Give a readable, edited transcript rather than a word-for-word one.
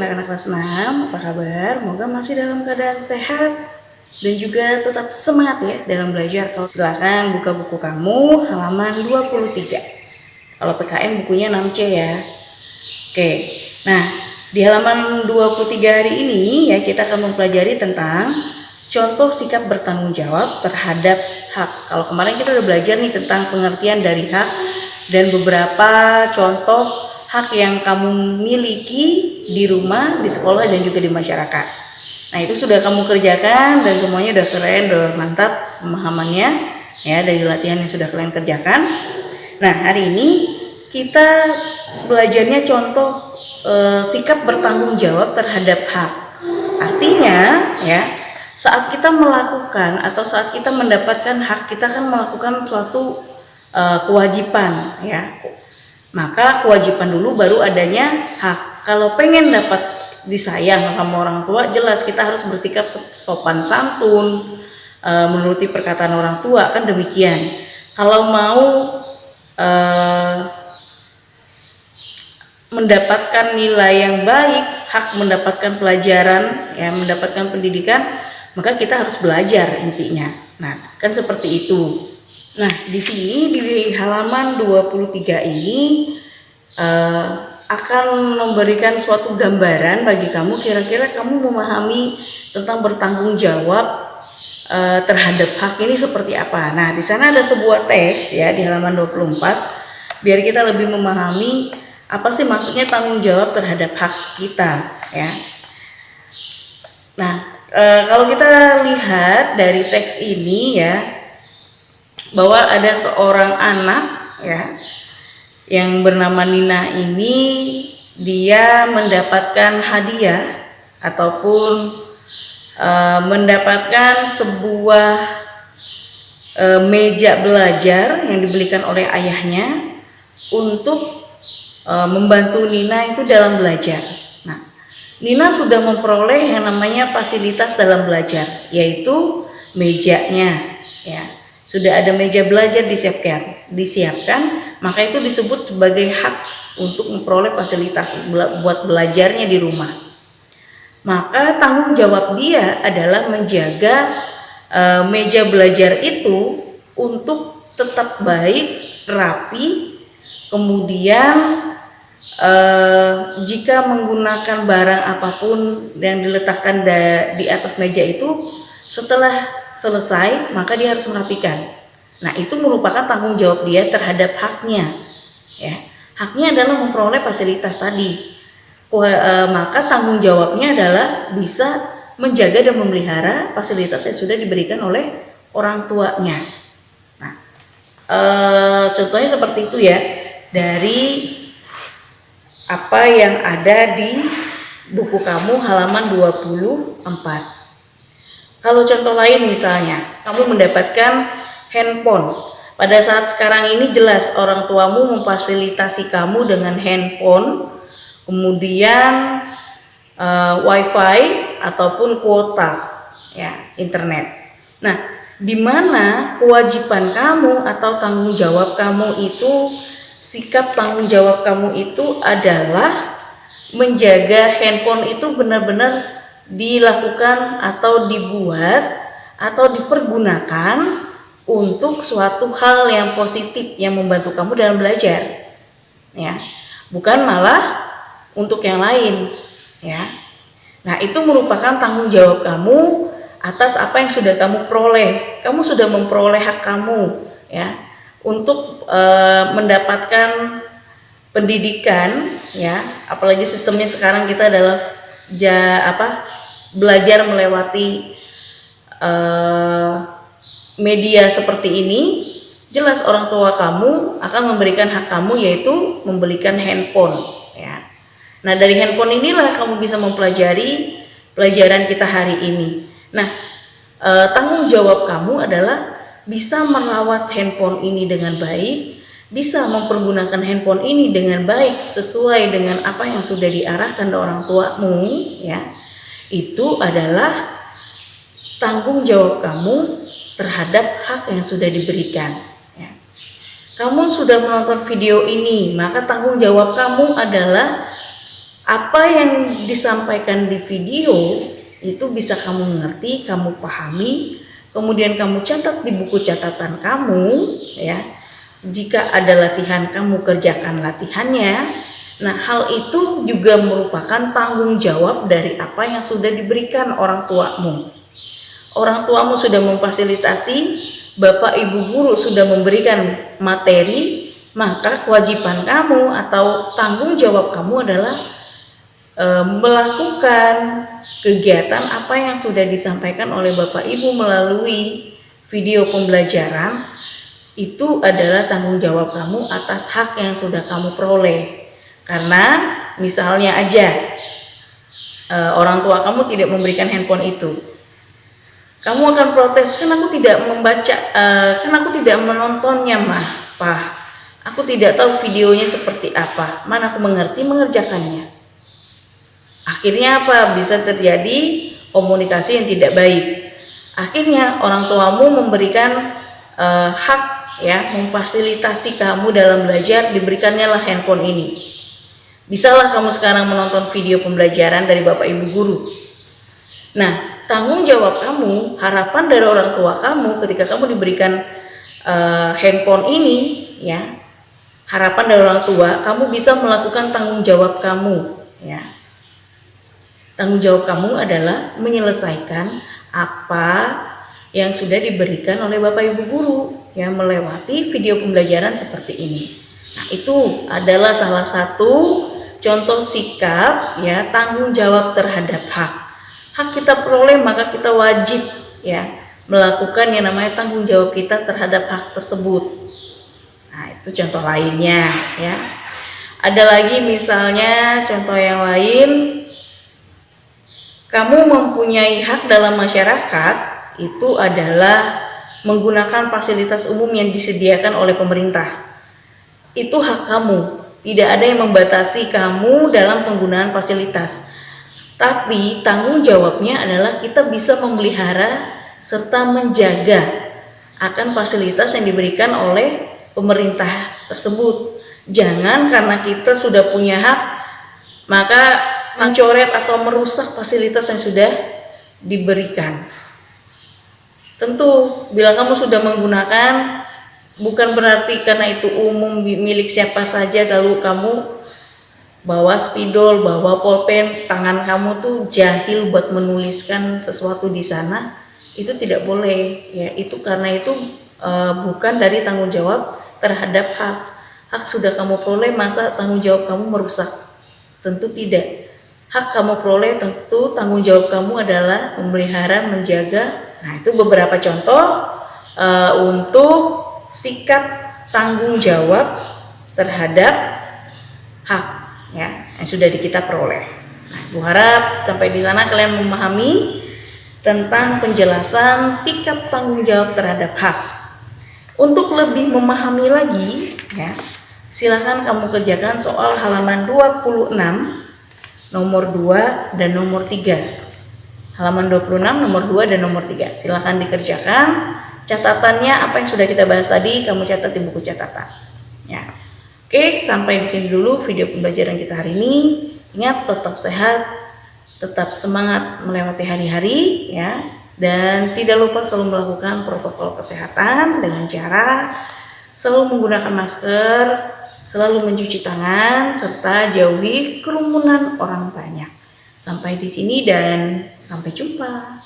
anak-anak kelas 6, apa kabar? Semoga masih dalam keadaan sehat dan juga tetap semangat ya dalam belajar. Kalau silakan buka buku kamu halaman 23. Kalau PKN bukunya 6C ya. Oke. Nah, di halaman 23 hari ini ya kita akan mempelajari tentang contoh sikap bertanggung jawab terhadap hak. Kalau kemarin kita udah belajar nih tentang pengertian dari hak dan beberapa contoh hak yang kamu miliki di rumah, di sekolah, dan juga di masyarakat. Nah, itu sudah kamu kerjakan dan semuanya udah keren, udah mantap pemahamannya ya dari latihan yang sudah kalian kerjakan. Nah, hari ini kita belajarnya contoh sikap bertanggung jawab terhadap hak. Artinya ya, saat kita melakukan atau saat kita mendapatkan hak, kita kan melakukan suatu kewajiban ya. Maka kewajiban dulu baru adanya hak. Kalau pengen dapat disayang sama orang tua, jelas kita harus bersikap sopan santun, menuruti perkataan orang tua, kan demikian. Kalau mau mendapatkan nilai yang baik, hak mendapatkan pelajaran, ya mendapatkan pendidikan, maka kita harus belajar intinya. Nah, kan seperti itu. Nah, di sini di halaman 23 ini akan memberikan suatu gambaran bagi kamu, kira-kira kamu memahami tentang bertanggung jawab terhadap hak ini seperti apa. Nah, di sana ada sebuah teks ya di halaman 24 biar kita lebih memahami apa sih maksudnya tanggung jawab terhadap hak kita ya. Nah, kalau kita lihat dari teks ini ya, bahwa ada seorang anak ya yang bernama Nina ini, dia mendapatkan hadiah ataupun mendapatkan sebuah meja belajar yang dibelikan oleh ayahnya untuk membantu Nina itu dalam belajar. Nah, Nina sudah memperoleh yang namanya fasilitas dalam belajar, yaitu mejanya ya. Sudah ada meja belajar disiapkan, maka itu disebut sebagai hak untuk memperoleh fasilitas buat belajarnya di rumah. Maka tanggung jawab dia adalah menjaga meja belajar itu untuk tetap baik, rapi. Kemudian jika menggunakan barang apapun yang diletakkan di atas meja itu, setelah selesai maka dia harus merapikan. Nah, itu merupakan tanggung jawab dia terhadap haknya ya. Haknya adalah memperoleh fasilitas tadi. Maka tanggung jawabnya adalah bisa menjaga dan memelihara fasilitas yang sudah diberikan oleh orang tuanya. Nah, contohnya seperti itu ya dari apa yang ada di buku kamu halaman 24. Kalau contoh lain misalnya, kamu mendapatkan handphone. Pada saat sekarang ini jelas orang tuamu memfasilitasi kamu dengan handphone, kemudian wifi ataupun kuota ya, internet. Nah, di mana kewajiban kamu atau tanggung jawab kamu itu, sikap tanggung jawab kamu itu adalah menjaga handphone itu benar-benar dilakukan atau dibuat atau dipergunakan untuk suatu hal yang positif yang membantu kamu dalam belajar ya, bukan malah untuk yang lain ya. Nah, itu merupakan tanggung jawab kamu atas apa yang sudah kamu peroleh. Kamu sudah memperoleh hak kamu ya untuk mendapatkan pendidikan ya, apalagi sistemnya sekarang kita adalah belajar melewati media seperti ini. Jelas orang tua kamu akan memberikan hak kamu, yaitu membelikan handphone ya. Nah, dari handphone inilah kamu bisa mempelajari pelajaran kita hari ini. Nah, tanggung jawab kamu adalah bisa merawat handphone ini dengan baik, bisa mempergunakan handphone ini dengan baik sesuai dengan apa yang sudah diarahkan oleh orang tuamu ya. Itu adalah tanggung jawab kamu terhadap hak yang sudah diberikan ya. Kamu sudah menonton video ini, maka tanggung jawab kamu adalah Apa yang disampaikan di video itu bisa kamu mengerti, kamu pahami, kemudian kamu catat di buku catatan kamu, ya. Jika ada latihan, kamu kerjakan latihannya. Nah, hal itu juga merupakan tanggung jawab dari apa yang sudah diberikan orang tuamu. Orang tuamu sudah memfasilitasi, bapak ibu guru sudah memberikan materi, maka kewajiban kamu atau tanggung jawab kamu adalah melakukan kegiatan apa yang sudah disampaikan oleh bapak ibu melalui video pembelajaran. Itu adalah tanggung jawab kamu atas hak yang sudah kamu peroleh. Karena misalnya aja orang tua kamu tidak memberikan handphone itu, kamu akan protes, kan aku tidak membaca, kan aku tidak menontonnya mah, Pak, aku tidak tahu videonya seperti apa, mana aku mengerti mengerjakannya. Akhirnya apa? Bisa terjadi komunikasi yang tidak baik. Akhirnya orang tuamu memberikan hak, ya, memfasilitasi kamu dalam belajar, diberikannya lah handphone ini. Bisalah kamu sekarang menonton video pembelajaran dari bapak ibu guru. Nah, tanggung jawab kamu, harapan dari orang tua kamu ketika kamu diberikan handphone ini, ya, harapan dari orang tua, kamu bisa melakukan tanggung jawab kamu, ya. Tanggung jawab kamu adalah menyelesaikan apa yang sudah diberikan oleh bapak ibu guru, ya, melewati video pembelajaran seperti ini. Nah, itu adalah salah satu contoh sikap, ya, tanggung jawab terhadap hak. Hak kita peroleh, maka kita wajib, ya, melakukan yang namanya tanggung jawab kita terhadap hak tersebut. Nah, itu contoh lainnya, ya. Ada lagi misalnya contoh yang lain, kamu mempunyai hak dalam masyarakat, itu adalah menggunakan fasilitas umum yang disediakan oleh pemerintah. Itu hak kamu, tidak ada yang membatasi kamu dalam penggunaan fasilitas. Tapi tanggung jawabnya adalah kita bisa memelihara serta menjaga akan fasilitas yang diberikan oleh pemerintah tersebut. Jangan karena kita sudah punya hak, maka mencoret atau merusak fasilitas yang sudah diberikan. Tentu bila kamu sudah menggunakan, bukan berarti karena itu umum milik siapa saja, lalu kamu bawa spidol, bawa pulpen, tangan kamu tuh jahil buat menuliskan sesuatu di sana, itu tidak boleh, ya. Itu karena itu bukan dari tanggung jawab terhadap hak. Hak sudah kamu peroleh, masa tanggung jawab kamu merusak? Tentu tidak. Hak kamu peroleh, tentu tanggung jawab kamu adalah memelihara, menjaga. Nah, itu beberapa contoh untuk sikap tanggung jawab terhadap hak, ya, yang sudah kita peroleh. Nah, Ibu harap sampai di sana kalian memahami tentang penjelasan sikap tanggung jawab terhadap hak. Untuk lebih memahami lagi, ya, silakan kamu kerjakan soal halaman 26 nomor 2 dan nomor 3. Halaman 26 nomor 2 dan nomor 3. Silakan dikerjakan. Catatannya apa yang sudah kita bahas tadi kamu catat di buku catatan, ya. Oke, sampai di sini dulu video pembelajaran kita hari ini. Ingat, tetap sehat, tetap semangat melewati hari-hari, ya. Dan tidak lupa selalu melakukan protokol kesehatan dengan cara selalu menggunakan masker, selalu mencuci tangan, serta jauhi kerumunan orang banyak. Sampai di sini dan sampai jumpa.